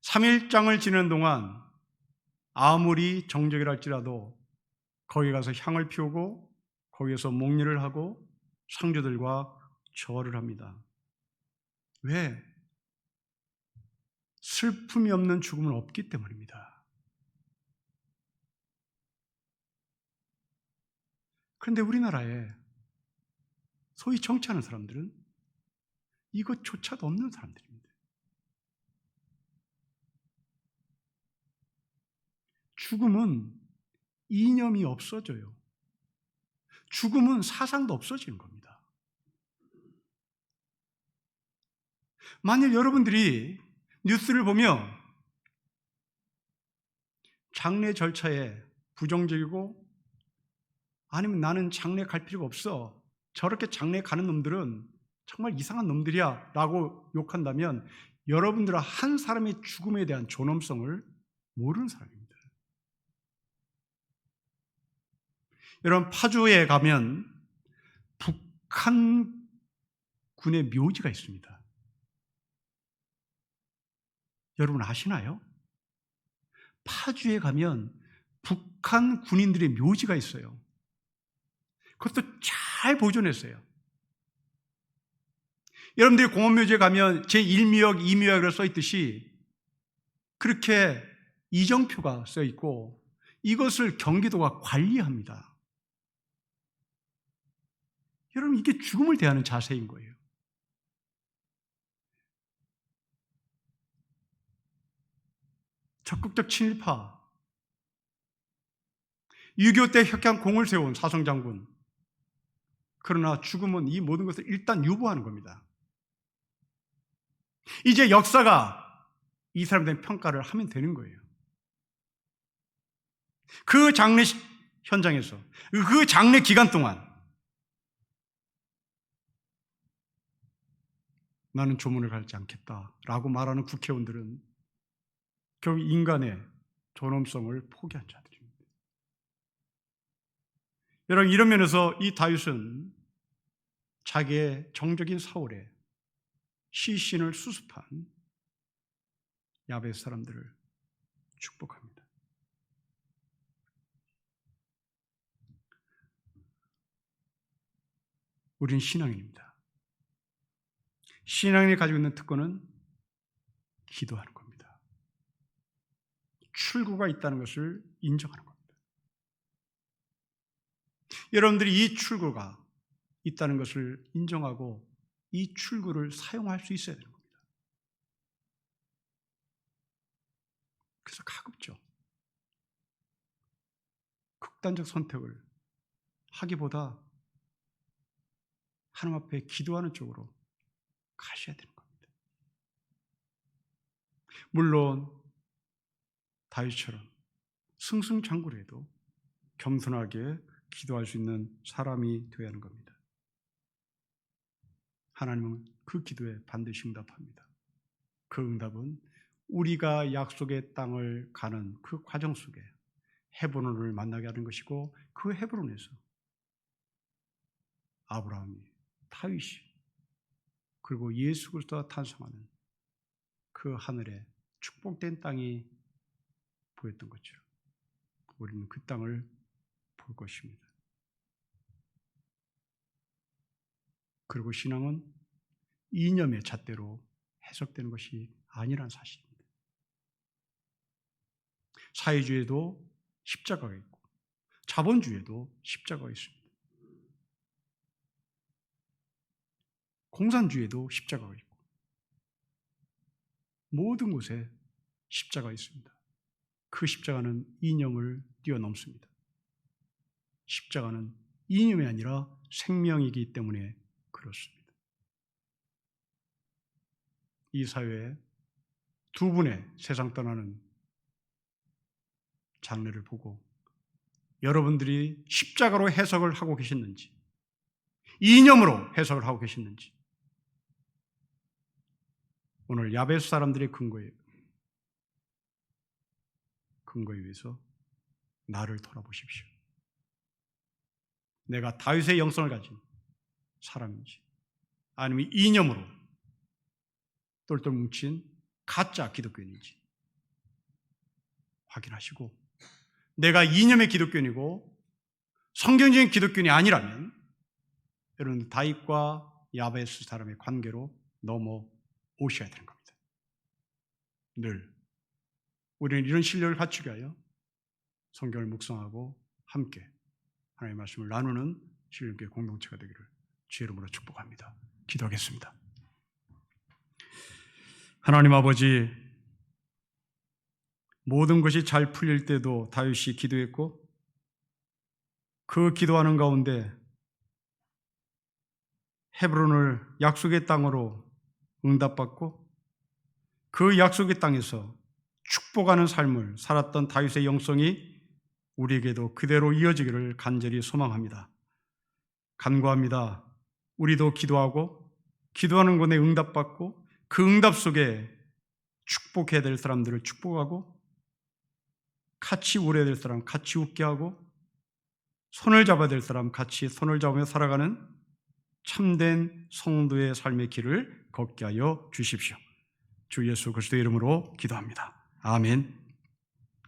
Speaker 1: 3일장을 지내는 동안 아무리 정적이라 할지라도 거기 가서 향을 피우고 거기에서 목례를 하고 상주들과 절을 합니다. 왜? 슬픔이 없는 죽음은 없기 때문입니다. 그런데 우리나라에 소위 정치하는 사람들은 이것조차도 없는 사람들입니다. 죽음은 이념이 없어져요. 죽음은 사상도 없어지는 겁니다. 만일 여러분들이 뉴스를 보면 장례 절차에 부정적이고 아니면 나는 장례 갈 필요가 없어, 저렇게 장례 가는 놈들은 정말 이상한 놈들이야 라고 욕한다면 여러분들은 한 사람의 죽음에 대한 존엄성을 모르는 사람입니다. 여러분, 파주에 가면 북한 군의 묘지가 있습니다. 여러분 아시나요? 파주에 가면 북한 군인들의 묘지가 있어요. 그것도 잘 보존했어요. 여러분들이 공원묘지에 가면 제1미역, 2미역이라고 써있듯이 그렇게 이정표가 써있고 이것을 경기도가 관리합니다. 여러분, 이게 죽음을 대하는 자세인 거예요. 적극적 친일파, 6.25 때 혁한 공을 세운 사성장군. 그러나 죽음은 이 모든 것을 일단 유보하는 겁니다. 이제 역사가 이 사람에 대한 평가를 하면 되는 거예요. 그 장례 현장에서, 그 장례 기간 동안 나는 조문을 갈지 않겠다라고 말하는 국회의원들은 결국 인간의 존엄성을 포기한 자들입니다. 여러분, 이런 면에서 이 다윗은 자기의 정적인 사울에 시신을 수습한 야베 사람들을 축복합니다. 우리는 신앙인입니다. 신앙인이 가지고 있는 특권은 기도하는 겁니다. 출구가 있다는 것을 인정하는 겁니다. 여러분들이 이 출구가 있다는 것을 인정하고 이 출구를 사용할 수 있어야 되는 겁니다. 그래서 가급적 극단적 선택을 하기보다 하나님 앞에 기도하는 쪽으로 가셔야 되는 겁니다. 물론 다윗처럼 승승장구를 해도 겸손하게 기도할 수 있는 사람이 되어야 하는 겁니다. 하나님은 그 기도에 반드시 응답합니다. 그 응답은 우리가 약속의 땅을 가는 그 과정 속에 헤브론을 만나게 하는 것이고, 그 헤브론에서 아브라함이, 다윗이, 그리고 예수 그리스도가 탄생하는 그 하늘에 축복된 땅이 보였던 것처럼 우리는 그 땅을 볼 것입니다. 그리고 신앙은 이념의 잣대로 해석되는 것이 아니란 사실입니다. 사회주의에도 십자가가 있고 자본주의에도 십자가가 있습니다. 공산주의에도 십자가가 있고 모든 곳에 십자가가 있습니다. 그 십자가는 이념을 뛰어넘습니다. 십자가는 이념이 아니라 생명이기 때문에 그렇습니다. 이 사회에 두 분의 세상 떠나는 장례를 보고 여러분들이 십자가로 해석을 하고 계셨는지, 이념으로 해석을 하고 계셨는지, 오늘 야베스 사람들의 근거에 의해서 나를 돌아보십시오. 내가 다윗의 영성을 가진 사람인지 아니면 이념으로 똘똘 뭉친 가짜 기독교인인지 확인하시고, 내가 이념의 기독교인이고 성경적인 기독교인이 아니라면 여러분 다윗과 야베스 사람의 관계로 넘어오셔야 되는 겁니다. 늘 우리는 이런 신뢰를 갖추게 하여 성경을 묵상하고 함께 하나님의 말씀을 나누는 신령교회 공동체가 되기를 주의 이름으로 축복합니다. 기도하겠습니다. 하나님 아버지, 모든 것이 잘 풀릴 때도 다윗이 기도했고 그 기도하는 가운데 헤브론을 약속의 땅으로 응답받고 그 약속의 땅에서 축복하는 삶을 살았던 다윗의 영성이 우리에게도 그대로 이어지기를 간절히 소망합니다. 간구합니다. 우리도 기도하고 기도하는 곳에 응답받고 그 응답 속에 축복해야 될 사람들을 축복하고 같이 울어야 될 사람 같이 웃게 하고 손을 잡아야 될 사람 같이 손을 잡으며 살아가는 참된 성도의 삶의 길을 걷게 하여 주십시오. 주 예수 그리스도의 이름으로 기도합니다. 아멘.